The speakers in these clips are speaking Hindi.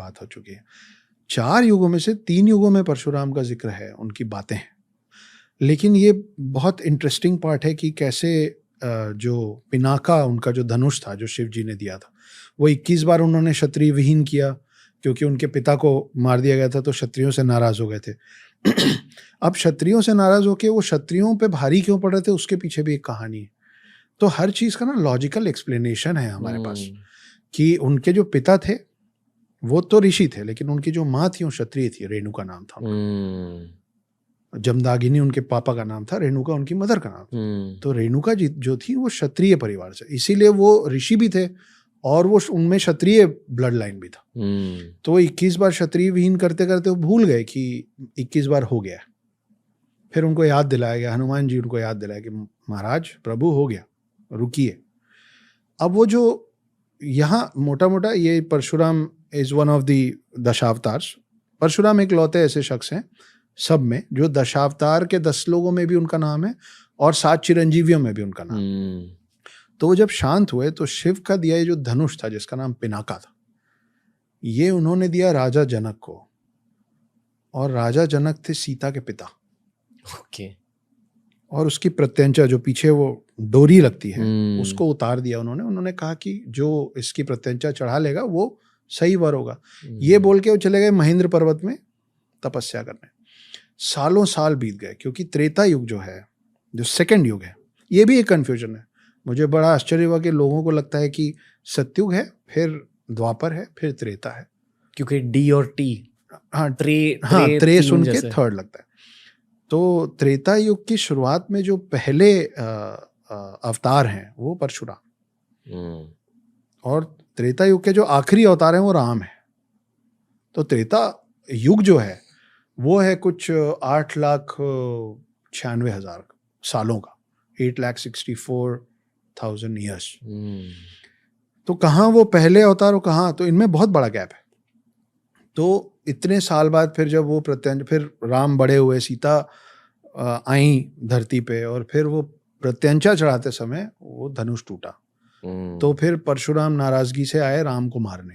बात हो चुकी है। 4 युगों में से 3 युगों में परशुराम का जिक्र है, उनकी बातें हैं। लेकिन ये बहुत इंटरेस्टिंग पार्ट है कि कैसे जो पिनाका, उनका जो धनुष था जो शिव जी ने दिया था, वो 21 बार उन्होंने क्षत्रिय विहीन किया, क्योंकि उनके पिता को मार दिया गया था तो क्षत्रियों से नाराज हो गए थे। अब क्षत्रियों से नाराज होकर वो क्षत्रियों पे भारी क्यों पड़ रहे थे, उसके पीछे भी एक कहानी है। तो हर चीज का ना लॉजिकल एक्सप्लेनेशन है हमारे पास, कि उनके जो पिता थे वो तो ऋषि थे, लेकिन उनकी जो माँ थी वो क्षत्रिय थी, रेणुका नाम था उनका। जमदागिनी उनके पापा का नाम था, रेणुका उनकी मदर का नाम था। तो रेणुका जी जो थी वो क्षत्रिय परिवार से, इसीलिए वो ऋषि भी थे और वो उनमें क्षत्रिय ब्लड लाइन भी था। तो वो 21 बार क्षत्रिय विहीन करते करते वो भूल गए कि 21 बार हो गया। फिर उनको याद दिलाया गया, हनुमान जी उनको याद दिलाया कि महाराज प्रभु हो गया, रुकिए। अब वो जो यहाँ मोटा मोटा ये Parashuram is one of the दशावतार्स। परशुराम एक लौते ऐसे शख्स हैं सब में जो दशावतार के 10 लोगों में भी उनका नाम है और 7 चिरंजीवियों में भी उनका नाम है। तो वो जब शांत हुए तो शिव का दिया ये जो धनुष था जिसका नाम पिनाका था, ये उन्होंने दिया राजा जनक को, और राजा जनक थे सीता के पिता। ओके। और उसकी प्रत्यंचा जो पीछे वो डोरी लगती है उसको उतार दिया उन्होंने। उन्होंने कहा कि जो इसकी प्रत्यंचा चढ़ा लेगा वो सही वर होगा। ये बोल के वो चले गए महेंद्र पर्वत में तपस्या करने। सालों साल बीत गए, क्योंकि त्रेता युग जो है, जो सेकंड युग है, ये भी एक कंफ्यूजन है। मुझे बड़ा आश्चर्य हुआ कि लोगों को लगता है कि सतयुग है, फिर द्वापर है, फिर त्रेता है, क्योंकि डी और टी, हाँ त्रे सुन के थर्ड लगता है। तो त्रेता युग की शुरुआत में जो पहले अवतार हैं वो परशुराम, और त्रेता युग के जो आखिरी अवतार हैं वो राम है। तो त्रेता युग जो है वो है कुछ 8,96,000 सालों का, 8,64,000 ईयर्स। तो कहाँ वो पहले अवतार हो, कहाँ, तो इनमें बहुत बड़ा गैप है। तो इतने साल बाद फिर जब वो फिर राम बड़े हुए, सीता आई धरती पे, और फिर वो प्रत्यंचा चढ़ाते समय वो धनुष टूटा। तो फिर परशुराम नाराजगी से आए राम को मारने,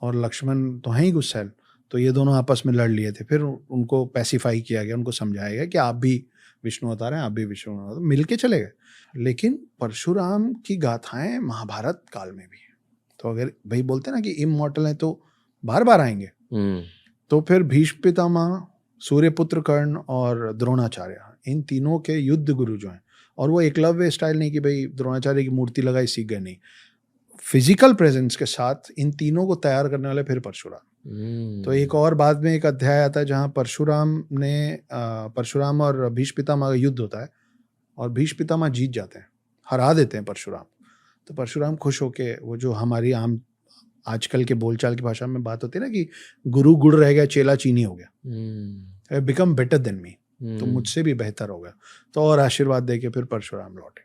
और लक्ष्मण तो हैं ही गुस्सैल, तो ये दोनों आपस में लड़ लिए थे। फिर उनको पैसिफाई किया गया, उनको समझाया गया कि आप भी विष्णु अवतार हैं, आप भी विष्णु अवतार, मिल के चले गए। लेकिन परशुराम की गाथाएं महाभारत काल में भी है। तो अगर भाई बोलते ना कि इमॉर्टल हैं तो बार बार आएंगे, तो फिर भीष्म पितामह, सूर्यपुत्र कर्ण और द्रोणाचार्य, इन तीनों के युद्ध गुरु जो हैं, और वो एकलव्य स्टाइल नहीं कि भाई द्रोणाचार्य की मूर्ति लगाई सीख गए, नहीं, फिजिकल प्रेजेंस के साथ इन तीनों को तैयार करने वाले फिर परशुराम। तो एक और बाद में एक अध्याय आता है जहाँ परशुराम और भीष्म पितामह का युद्ध होता है, और भीष्म पितामह जीत जाते हैं, हरा देते हैं परशुराम। तो परशुराम खुश होके, वो जो हमारी आम आजकल के बोलचाल की भाषा में बात होती है ना कि गुरु गुड़ रह गया, चेला चीनी हो गया, बिकम बेटर देन मी, तो मुझसे भी बेहतर हो गया, तो और आशीर्वाद दे के फिर परशुराम लौटे।